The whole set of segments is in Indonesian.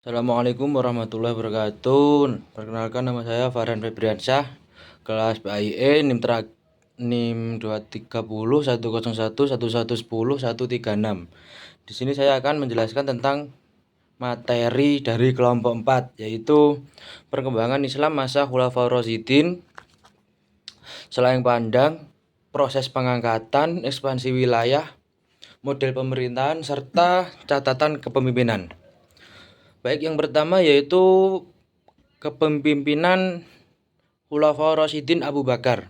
Assalamualaikum warahmatullahi wabarakatuh. Perkenalkan, nama saya Farhan Febriansyah, kelas BAIE, NIM 230 101 1110 136. Di sini saya akan menjelaskan tentang materi dari kelompok 4, yaitu perkembangan Islam masa Khulafaur Rasyidin, Selayang Pandang, proses pengangkatan, ekspansi wilayah, model pemerintahan, serta catatan kepemimpinan. Baik, yang pertama yaitu kepemimpinan Khulafaur Rasyidin Abu Bakar.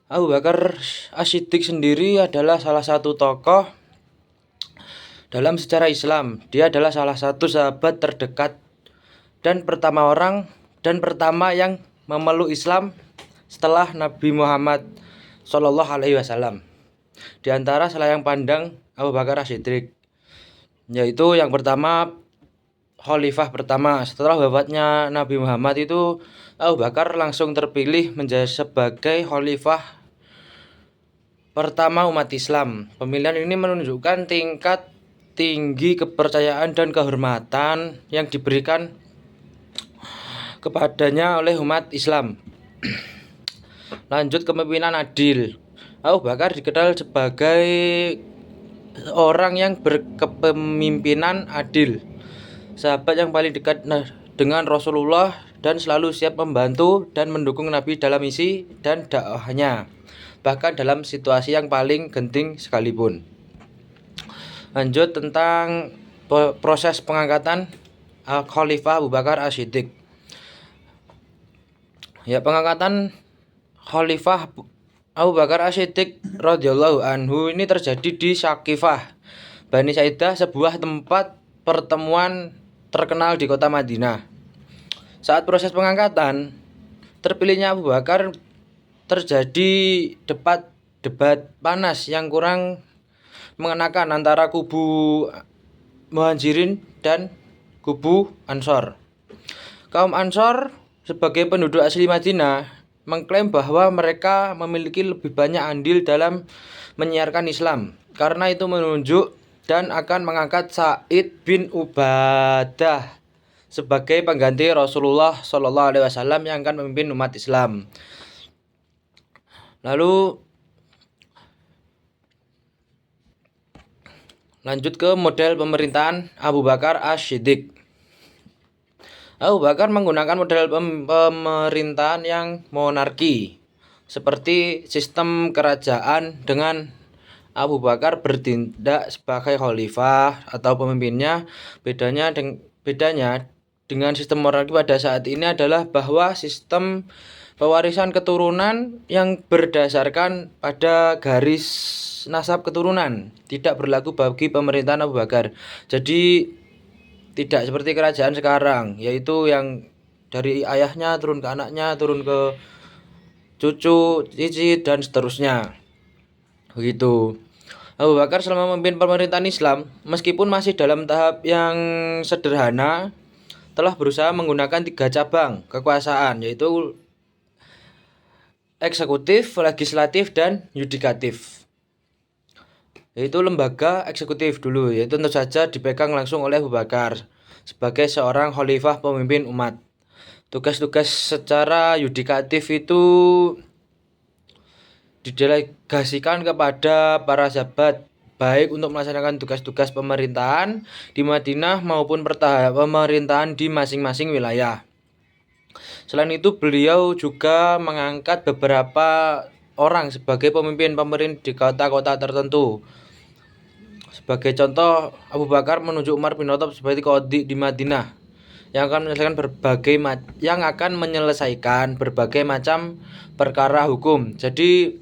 Abu Bakar As-Siddiq sendiri adalah salah satu tokoh dalam sejarah Islam. Dia adalah salah satu sahabat terdekat dan pertama yang memeluk Islam setelah Nabi Muhammad SAW. Di antara selayang pandang Abu Bakar As-Siddiq, yaitu yang pertama Khalifah pertama. Setelah wafatnya Nabi Muhammad itu, Abu Bakar langsung terpilih menjadi sebagai Khalifah pertama umat Islam. Pemilihan ini menunjukkan tingkat tinggi kepercayaan dan kehormatan yang diberikan kepadanya oleh umat Islam. Lanjut, kepemimpinan adil. Abu Bakar dikenal sebagai orang yang berkepemimpinan adil, sahabat yang paling dekat dengan Rasulullah dan selalu siap membantu dan mendukung Nabi dalam misi dan dakwahnya, bahkan dalam situasi yang paling genting sekalipun. Lanjut, tentang proses pengangkatan Khalifah Abu Bakar As-Siddiq. Pengangkatan Khalifah Abu Bakar As-Siddiq radhiyallahu anhu ini terjadi di Saqifah Bani Saidah, sebuah tempat pertemuan terkenal di kota Madinah. Saat proses pengangkatan, terpilihnya Abu Bakar terjadi debat panas yang kurang mengenakan antara kubu Muhajirin dan kubu Ansor. Kaum Ansor sebagai penduduk asli Madinah mengklaim bahwa mereka memiliki lebih banyak andil dalam menyiarkan Islam. Karena itu menunjuk dan akan mengangkat Sa'id bin Ubadah sebagai pengganti Rasulullah SAW yang akan memimpin umat Islam. Lalu lanjut ke model pemerintahan Abu Bakar As-Siddiq. Abu Bakar menggunakan model pemerintahan yang monarki, seperti sistem kerajaan, dengan Abu Bakar bertindak sebagai khalifah atau pemimpinnya. Bedanya dengan sistem monarki pada saat ini adalah bahwa sistem pewarisan keturunan yang berdasarkan pada garis nasab keturunan tidak berlaku bagi pemerintahan Abu Bakar. Jadi tidak seperti kerajaan sekarang, yaitu yang dari ayahnya turun ke anaknya, turun ke cucu, cicit, dan seterusnya. Begitu. Abu Bakar selama memimpin pemerintahan Islam, meskipun masih dalam tahap yang sederhana, telah berusaha menggunakan 3 cabang kekuasaan, yaitu eksekutif, legislatif, dan yudikatif. Yaitu lembaga eksekutif dulu, yaitu tentu saja dipegang langsung oleh Abu Bakar sebagai seorang khalifah pemimpin umat. Tugas-tugas secara yudikatif itu didelegasikan kepada para sahabat, baik untuk melaksanakan tugas-tugas pemerintahan di Madinah maupun pemerintahan di masing-masing wilayah. Selain itu, beliau juga mengangkat beberapa orang sebagai pemimpin pemerintah di kota-kota tertentu. Sebagai contoh, Abu Bakar menunjuk Umar bin Khattab sebagai qadhi di Madinah yang akan menyelesaikan berbagai macam perkara hukum. Jadi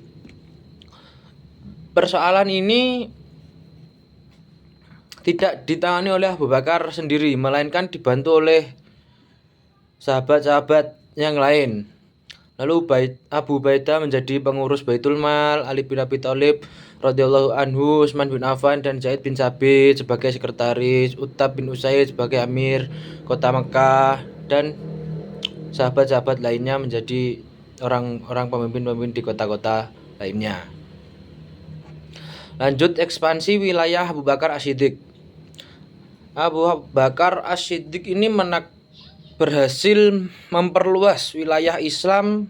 persoalan ini tidak ditangani oleh Abu Bakar sendiri, melainkan dibantu oleh sahabat-sahabat yang lain. Lalu Abu Ubaidah menjadi pengurus Baitul Mal, Ali bin Abi Thalib radhiyallahu anhu, Utsman bin Affan dan Zaid bin Sabit sebagai sekretaris, Uttab bin Usaid sebagai amir kota Mekah, dan sahabat-sahabat lainnya menjadi orang-orang pemimpin-pemimpin di kota-kota lainnya. Lanjut, ekspansi wilayah Abu Bakar As-Siddiq. Abu Bakar As-Siddiq ini berhasil memperluas wilayah Islam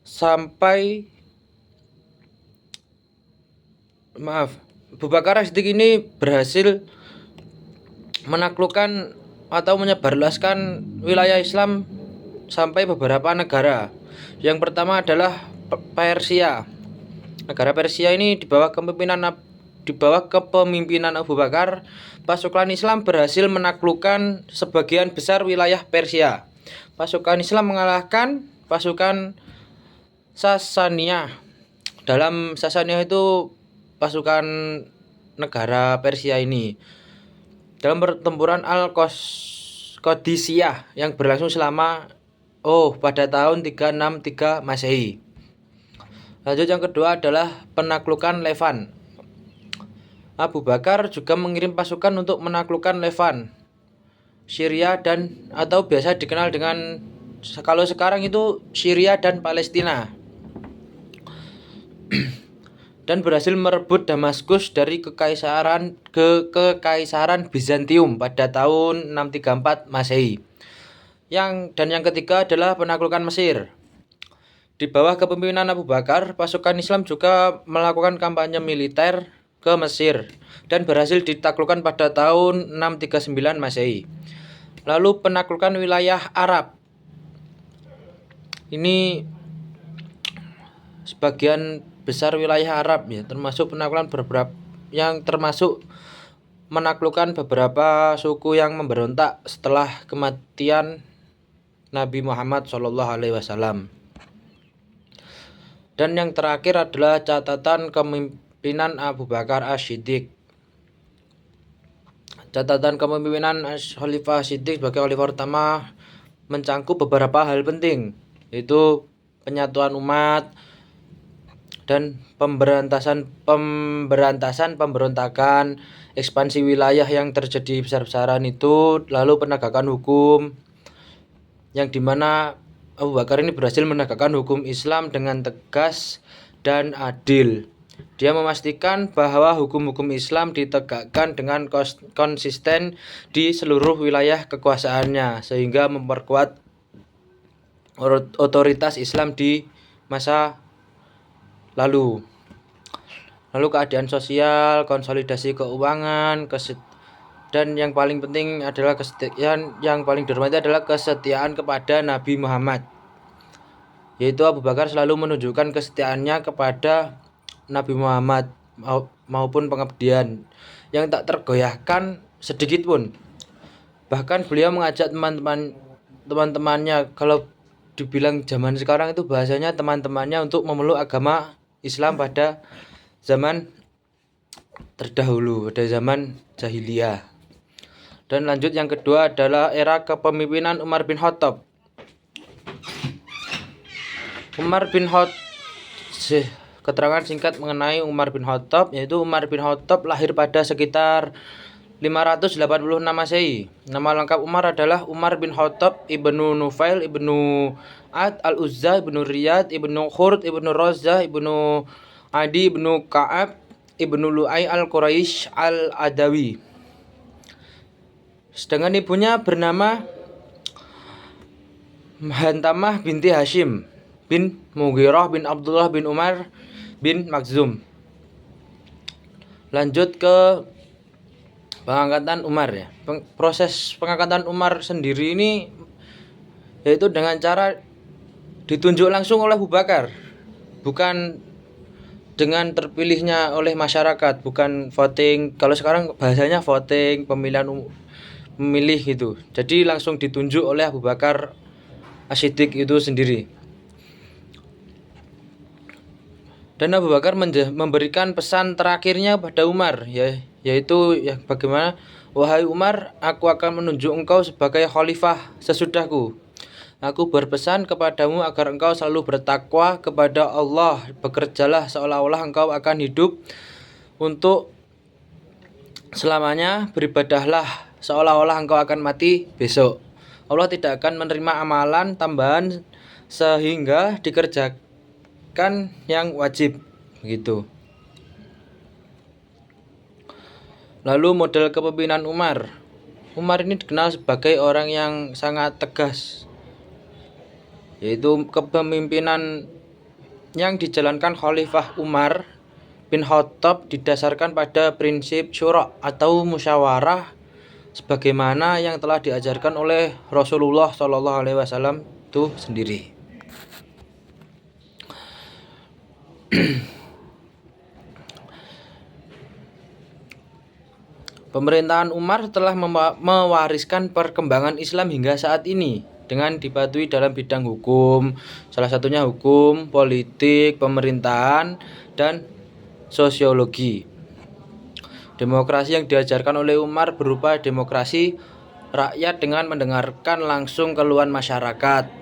sampai Abu Bakar As-Siddiq ini berhasil menaklukkan atau menyebarluaskan wilayah Islam sampai beberapa negara. Yang pertama adalah Persia. Negara Persia ini di bawah kepemimpinan Abu Bakar, pasukan Islam berhasil menaklukkan sebagian besar wilayah Persia. Pasukan Islam mengalahkan pasukan Sasaniyah. Dalam Sasaniyah itu pasukan negara Persia ini. Dalam pertempuran Al-Qadisiyah yang berlangsung pada tahun 363 Masehi. Lanjut yang kedua adalah penaklukan Levan. Abu Bakar juga mengirim pasukan untuk menaklukkan Levan, Syria atau biasa dikenal dengan kalau sekarang itu Syria dan Palestina. Dan berhasil merebut Damaskus dari kekaisaran Bizantium pada tahun 634 Masehi. Yang ketiga adalah penaklukan Mesir. Di bawah kepemimpinan Abu Bakar, pasukan Islam juga melakukan kampanye militer ke Mesir dan berhasil ditaklukkan pada tahun 639 Masehi. Lalu penaklukan wilayah Arab. Ini sebagian besar wilayah Arab ya, termasuk menaklukkan beberapa suku yang memberontak setelah kematian Nabi Muhammad SAW. Dan yang terakhir adalah catatan kepemimpinan Abu Bakar As-Siddiq. Catatan kepemimpinan Khalifah As-Siddiq sebagai khalifah pertama mencangkup beberapa hal penting, yaitu penyatuan umat dan pemberantasan pemberontakan, ekspansi wilayah yang terjadi besar-besaran itu, lalu penegakan hukum, yang dimana Abu Bakar ini berhasil menegakkan hukum Islam dengan tegas dan adil. Dia memastikan bahwa hukum-hukum Islam ditegakkan dengan konsisten di seluruh wilayah kekuasaannya, sehingga memperkuat otoritas Islam di masa lalu. Lalu keadaan sosial, konsolidasi keuangan, dan yang paling penting adalah yang paling dihormati adalah kesetiaan kepada Nabi Muhammad. Yaitu Abu Bakar selalu menunjukkan kesetiaannya kepada Nabi Muhammad maupun pengabdian yang tak tergoyahkan sedikit pun. Bahkan beliau mengajak teman-temannya, kalau dibilang zaman sekarang itu bahasanya teman-temannya, untuk memeluk agama Islam pada zaman terdahulu, pada zaman jahiliyah. Dan lanjut yang kedua adalah era kepemimpinan Umar bin Khattab. Keterangan singkat mengenai Umar bin Khattab, yaitu Umar bin Khattab lahir pada sekitar 586 Masehi. Nama lengkap Umar adalah Umar bin Khattab ibnu Nufail ibnu Ad al-Uzza ibnu Riyad ibnu Khurd ibnu Razah ibnu Adi ibnu Ka'ab ibnu Lu'ay al-Quraisy al-Adawi. Sedangkan ibunya bernama Hantamah binti Hashim bin Mughirah bin Abdullah bin Umar bin Makhzum. Lanjut ke pengangkatan Umar ya. Proses pengangkatan Umar sendiri ini yaitu dengan cara ditunjuk langsung oleh Abu Bakar, bukan dengan terpilihnya oleh masyarakat, bukan voting. Kalau sekarang bahasanya voting, memilih gitu. Jadi langsung ditunjuk oleh Abu Bakar As-Siddiq itu sendiri. Dan Abu Bakar memberikan pesan terakhirnya pada Umar, yaitu bagaimana, wahai Umar, aku akan menunjuk engkau sebagai khalifah sesudahku. Aku berpesan kepadamu agar engkau selalu bertakwa kepada Allah. Bekerjalah seolah-olah engkau akan hidup untuk selamanya, beribadahlah seolah-olah engkau akan mati besok. Allah tidak akan menerima amalan tambahan sehingga dikerjakan yang wajib, begitu. Lalu model kepemimpinan Umar. Umar ini dikenal sebagai orang yang sangat tegas, yaitu kepemimpinan yang dijalankan Khalifah Umar bin Khattab didasarkan pada prinsip syura atau musyawarah sebagaimana yang telah diajarkan oleh Rasulullah SAW itu sendiri. Pemerintahan Umar telah mewariskan perkembangan Islam hingga saat ini dengan dipatuhi dalam bidang hukum, salah satunya hukum, politik, pemerintahan, dan sosiologi. Demokrasi yang diajarkan oleh Umar berupa demokrasi rakyat dengan mendengarkan langsung keluhan masyarakat.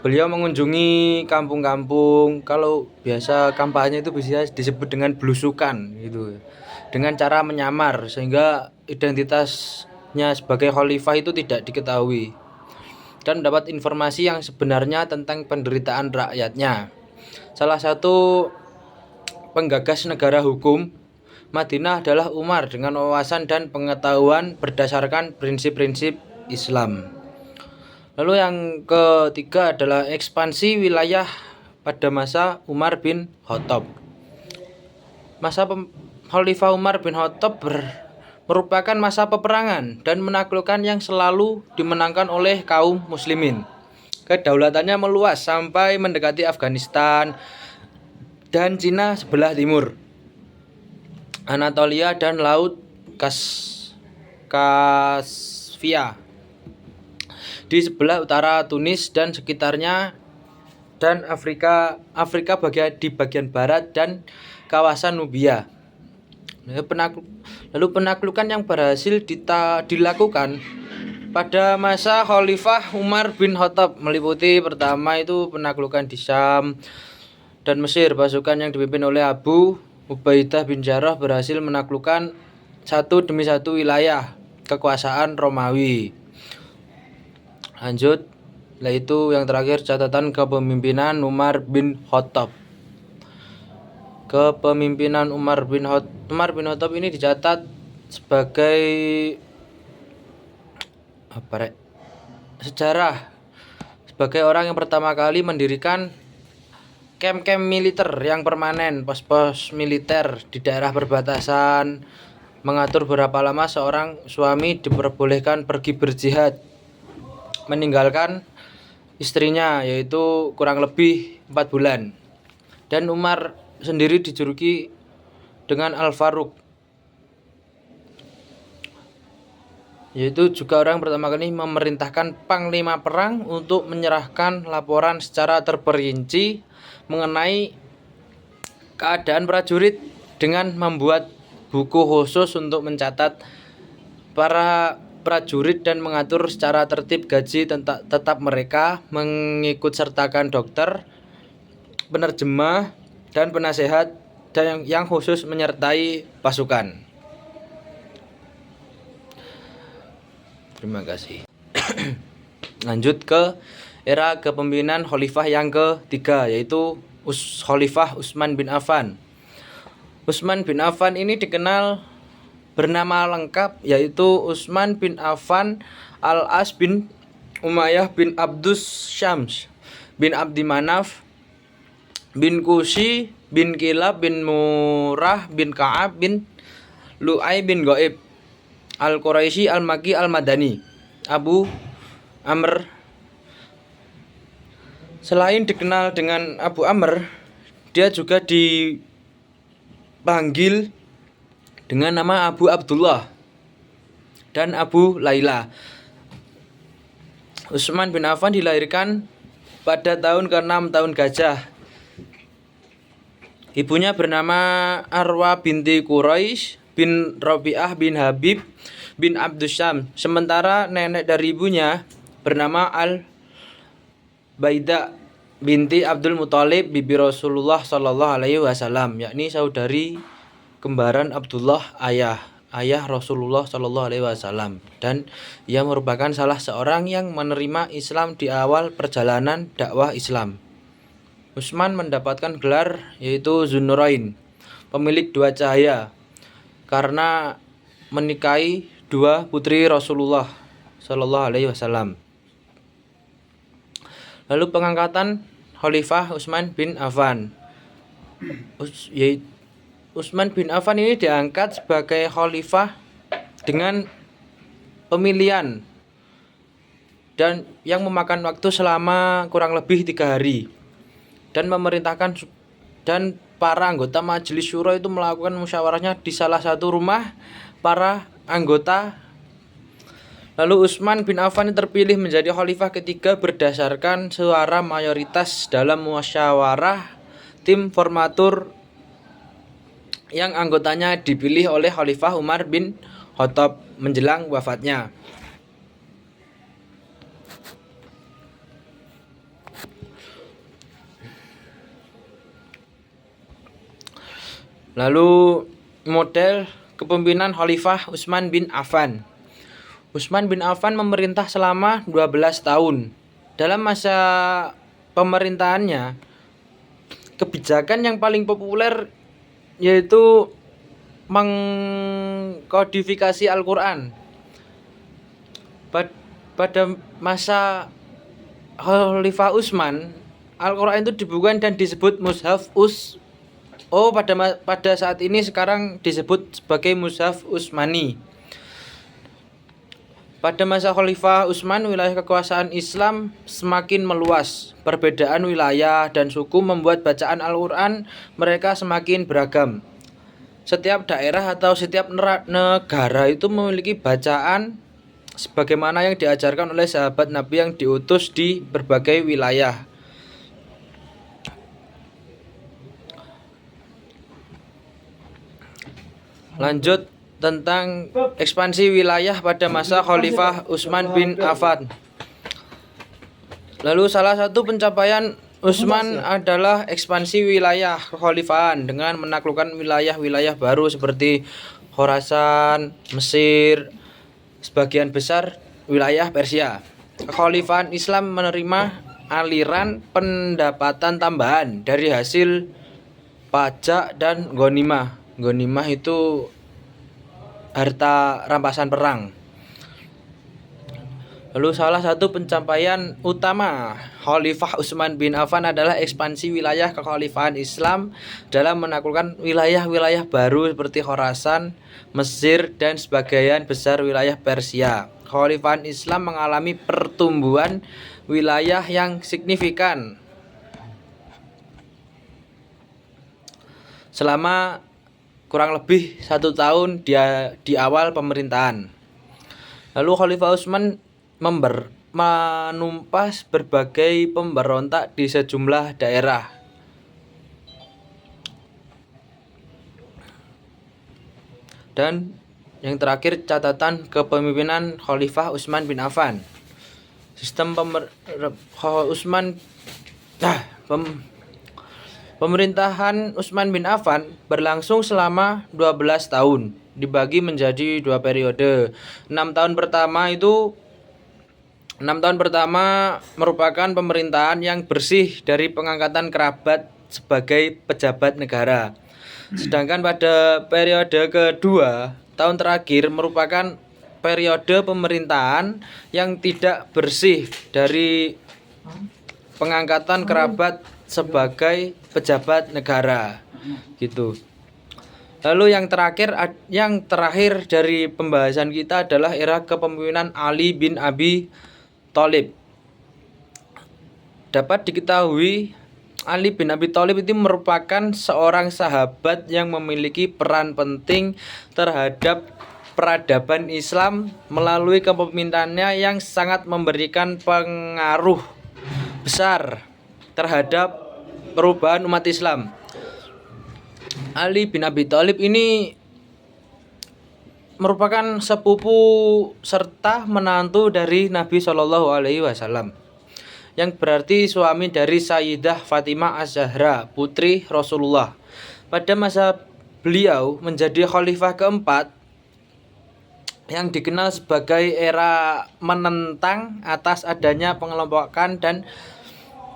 Beliau mengunjungi kampung-kampung, kalau biasa kampanye itu bisa disebut dengan belusukan gitu, dengan cara menyamar sehingga identitasnya sebagai khalifah itu tidak diketahui dan mendapat informasi yang sebenarnya tentang penderitaan rakyatnya. Salah satu penggagas negara hukum Madinah adalah Umar dengan wawasan dan pengetahuan berdasarkan prinsip-prinsip Islam. Lalu yang ketiga adalah ekspansi wilayah pada masa Umar bin Khattab. Masa Khalifah Umar bin Khattab merupakan masa peperangan dan menaklukkan yang selalu dimenangkan oleh kaum muslimin. Kedaulatannya meluas sampai mendekati Afghanistan dan Cina sebelah timur, Anatolia dan Laut Kaspia di sebelah utara Tunis dan sekitarnya, dan Afrika di bagian barat dan kawasan Nubia. Lalu penaklukan yang berhasil dilakukan pada masa Khalifah Umar bin Khattab meliputi pertama itu penaklukan di Syam dan Mesir. Pasukan yang dipimpin oleh Abu Ubaidah bin Jarrah berhasil menaklukkan satu demi satu wilayah kekuasaan Romawi. Lanjut, yaitu yang terakhir catatan kepemimpinan Umar bin Khattab. Kepemimpinan Umar bin Khattab ini dicatat sebagai sejarah sebagai orang yang pertama kali mendirikan camp-camp militer yang permanen, pos-pos militer di daerah perbatasan, mengatur berapa lama seorang suami diperbolehkan pergi berjihad, meninggalkan istrinya yaitu kurang lebih 4 bulan. Dan Umar sendiri dijuluki dengan Al-Faruq, yaitu juga orang pertama kali memerintahkan panglima perang untuk menyerahkan laporan secara terperinci mengenai keadaan prajurit dengan membuat buku khusus untuk mencatat para prajurit dan mengatur secara tertib gaji tetap mereka, mengikut sertakan dokter, penerjemah, dan penasehat dan yang khusus menyertai pasukan. Terima kasih. Lanjut ke era kepemimpinan khalifah yang ketiga, yaitu Khalifah Utsman bin Affan. Utsman bin Affan ini dikenal bernama lengkap yaitu Utsman bin Affan Al-As bin Umayyah bin Abdus Syams bin Abdi Manaf bin Kusi bin Kilab bin Murrah bin Ka'ab bin Lu'ay bin Ghaib Al-Quraisy Al-Makki Al-Madani Abu Amr. Selain dikenal dengan Abu Amr, dia juga dipanggil dengan nama Abu Abdullah dan Abu Laila. Utsman bin Affan dilahirkan pada tahun ke-6 tahun Gajah. Ibunya bernama Arwa binti Quraisy bin Rabi'ah bin Habib bin Abdusyam. Sementara nenek dari ibunya bernama Al-Baida binti Abdul Muthalib bibi Rasulullah SAW, yakni saudari kembaran Abdullah ayah Rasulullah SAW, dan ia merupakan salah seorang yang menerima Islam di awal perjalanan dakwah Islam. Utsman mendapatkan gelar yaitu Zunnurain, pemilik dua cahaya, karena menikahi dua putri Rasulullah Shallallahu Alaihi Wasallam. Lalu pengangkatan Khalifah Utsman bin Affan. Utsman bin Affan ini diangkat sebagai khalifah dengan pemilihan dan yang memakan waktu selama kurang lebih 3 hari, dan memerintahkan dan para anggota majelis syuro itu melakukan musyawarahnya di salah satu rumah para anggota. Lalu Utsman bin Affan terpilih menjadi khalifah ketiga berdasarkan suara mayoritas dalam musyawarah tim formatur yang anggotanya dipilih oleh Khalifah Umar bin Khattab menjelang wafatnya. Lalu model kepemimpinan Khalifah Utsman bin Affan. Utsman bin Affan memerintah selama 12 tahun. Dalam masa pemerintahannya, kebijakan yang paling populer yaitu mengkodifikasi Al-Quran. Pada masa Khalifah Utsman, Al-Quran itu dibukukan dan disebut Mushaf pada saat ini sekarang disebut sebagai Mushaf Utsmani. Pada masa Khalifah Utsman, wilayah kekuasaan Islam semakin meluas. Perbedaan wilayah dan suku membuat bacaan Al-Quran mereka semakin beragam. Setiap daerah atau setiap negara itu memiliki bacaan sebagaimana yang diajarkan oleh sahabat Nabi yang diutus di berbagai wilayah. Lanjut tentang ekspansi wilayah pada masa Khalifah Utsman bin Affan. Lalu salah satu pencapaian Utsman adalah ekspansi wilayah kekhalifahan dengan menaklukkan wilayah-wilayah baru seperti Khorasan, Mesir, sebagian besar wilayah Persia. Kekhalifahan Islam menerima aliran pendapatan tambahan dari hasil pajak dan ghanimah. Ghanimah itu harta rampasan perang. Lalu salah satu pencapaian utama Khalifah Utsman bin Affan adalah ekspansi wilayah kekhalifahan Islam dalam menaklukkan wilayah-wilayah baru seperti Khorasan, Mesir, dan sebagian besar wilayah Persia. Kekhalifahan Islam mengalami pertumbuhan wilayah yang signifikan selama kurang lebih 1 tahun di awal pemerintahan. Lalu Khalifah Utsman menumpas berbagai pemberontak di sejumlah daerah. Dan yang terakhir, catatan kepemimpinan Khalifah Utsman bin Affan. Sistem Pemerintahan Utsman bin Affan berlangsung selama 12 tahun, dibagi menjadi 2 periode. 6 tahun pertama merupakan pemerintahan yang bersih dari pengangkatan kerabat sebagai pejabat negara. Sedangkan pada periode kedua, tahun terakhir merupakan periode pemerintahan yang tidak bersih dari pengangkatan kerabat sebagai pejabat negara gitu. Lalu yang terakhir dari pembahasan kita adalah era kepemimpinan Ali bin Abi Thalib. Dapat diketahui Ali bin Abi Thalib itu merupakan seorang sahabat yang memiliki peran penting terhadap peradaban Islam melalui kepemimpinannya yang sangat memberikan pengaruh besar terhadap perubahan umat Islam. Ali bin Abi Thalib ini merupakan sepupu serta menantu dari Nabi Shallallahu Alaihi Wasallam, yang berarti suami dari Sayyidah Fatimah Az-Zahra, putri Rasulullah. Pada masa beliau menjadi khalifah keempat, yang dikenal sebagai era menentang atas adanya pengelompokan dan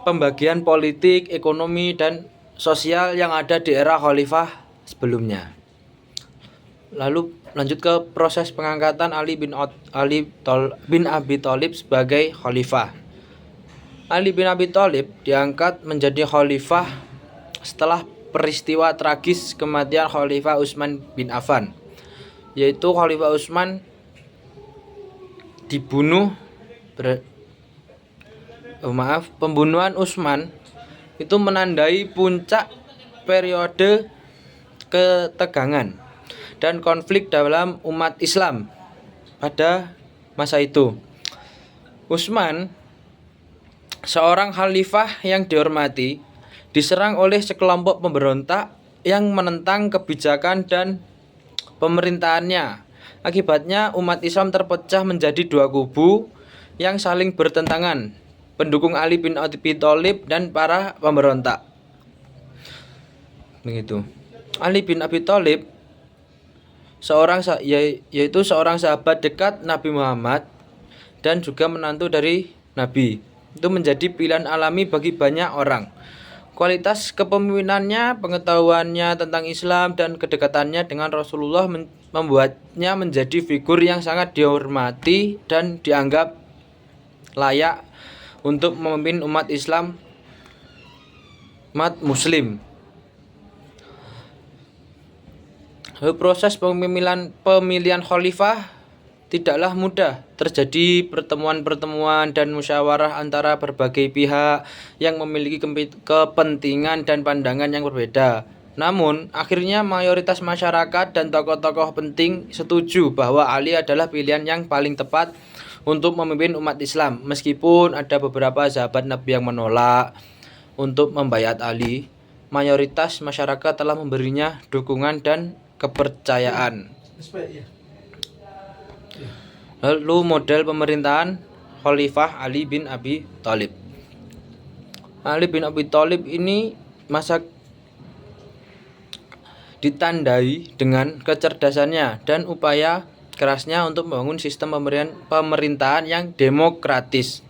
pembagian politik, ekonomi, dan sosial yang ada di era khalifah sebelumnya. Lalu lanjut ke proses pengangkatan bin Abi Thalib sebagai khalifah. Ali bin Abi Thalib diangkat menjadi khalifah setelah peristiwa tragis kematian Khalifah Utsman bin Affan, yaitu Khalifah Utsman dibunuh pembunuhan Utsman itu menandai puncak periode ketegangan dan konflik dalam umat Islam pada masa itu. Utsman, seorang khalifah yang dihormati, diserang oleh sekelompok pemberontak yang menentang kebijakan dan pemerintahannya. Akibatnya umat Islam terpecah menjadi dua kubu yang saling bertentangan, pendukung Ali bin Abi Thalib dan para pemberontak. Begitu. Ali bin Abi Thalib yaitu seorang sahabat dekat Nabi Muhammad dan juga menantu dari Nabi. Itu menjadi pilihan alami bagi banyak orang. Kualitas kepemimpinannya, pengetahuannya tentang Islam dan kedekatannya dengan Rasulullah membuatnya menjadi figur yang sangat dihormati dan dianggap layak untuk memimpin umat Muslim. Lalu proses pemilihan khalifah tidaklah mudah. Terjadi pertemuan-pertemuan dan musyawarah antara berbagai pihak yang memiliki kepentingan dan pandangan yang berbeda. Namun, akhirnya mayoritas masyarakat dan tokoh-tokoh penting setuju bahwa Ali adalah pilihan yang paling tepat untuk memimpin umat Islam. Meskipun ada beberapa sahabat Nabi yang menolak untuk membaiat Ali, mayoritas masyarakat telah memberinya dukungan dan kepercayaan. Lalu model pemerintahan Khalifah Ali bin Abi Thalib. Ali bin Abi Thalib ini masa ditandai dengan kecerdasannya dan upaya kerasnya untuk membangun sistem pemerintahan yang demokratis.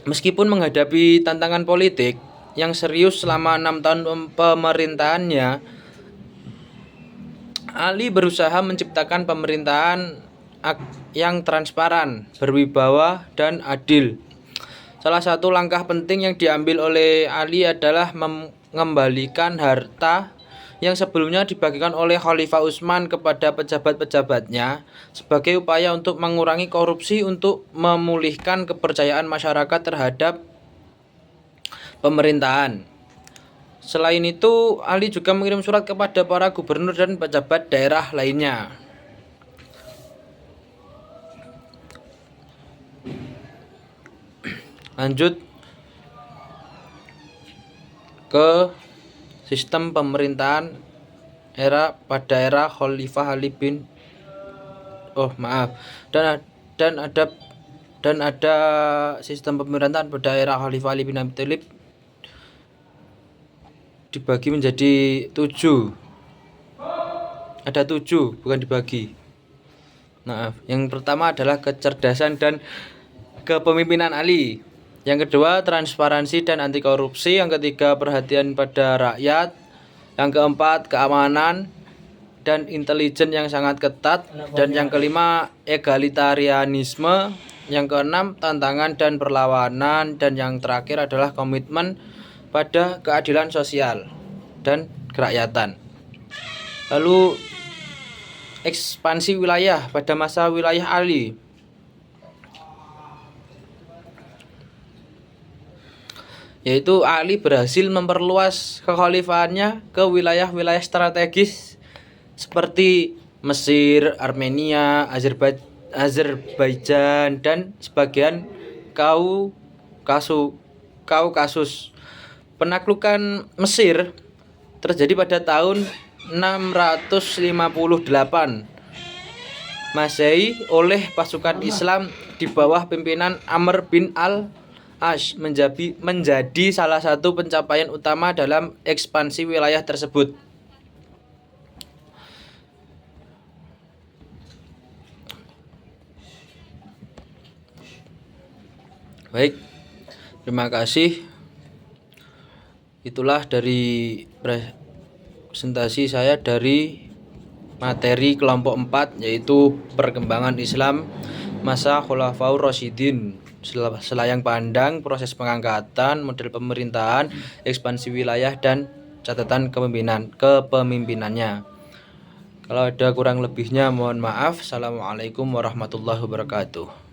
Meskipun menghadapi tantangan politik yang serius selama 6 tahun pemerintahannya, Ali berusaha menciptakan pemerintahan yang transparan, berwibawa, dan adil. Salah satu langkah penting yang diambil oleh Ali adalah mengembalikan harta yang sebelumnya dibagikan oleh Khalifah Utsman kepada pejabat-pejabatnya sebagai upaya untuk mengurangi korupsi untuk memulihkan kepercayaan masyarakat terhadap pemerintahan. Selain itu, Ali juga mengirim surat kepada para gubernur dan pejabat daerah lainnya. Lanjut ke sistem pemerintahan pada era Khalifah Ali bin dan ada sistem pemerintahan pada era Khalifah Ali bin Abi Thalib dibagi menjadi 7. Ada 7, bukan dibagi. Yang pertama adalah kecerdasan dan kepemimpinan Ali. Yang kedua, transparansi dan anti korupsi. Yang ketiga, perhatian pada rakyat. Yang keempat, keamanan dan intelijen yang sangat ketat. Dan yang kelima, egalitarianisme. Yang keenam, tantangan dan perlawanan. Dan yang terakhir adalah komitmen pada keadilan sosial dan kerakyatan. Lalu ekspansi wilayah pada masa wilayah Ali. Yaitu Ali berhasil memperluas kekhalifahannya ke wilayah-wilayah strategis seperti Mesir, Armenia, Azerbaijan dan sebagian Kaukasus. Penaklukan Mesir terjadi pada tahun 658 Masehi oleh pasukan Islam di bawah pimpinan Amr bin al-As menjadi salah satu pencapaian utama dalam ekspansi wilayah tersebut. Baik, terima kasih. Itulah dari presentasi saya dari materi kelompok 4, yaitu perkembangan Islam masa Khulafaur Rasyidin, selayang pandang, proses pengangkatan, model pemerintahan, ekspansi wilayah, dan catatan kepemimpinannya. Kalau ada kurang lebihnya mohon maaf. Assalamualaikum warahmatullahi wabarakatuh.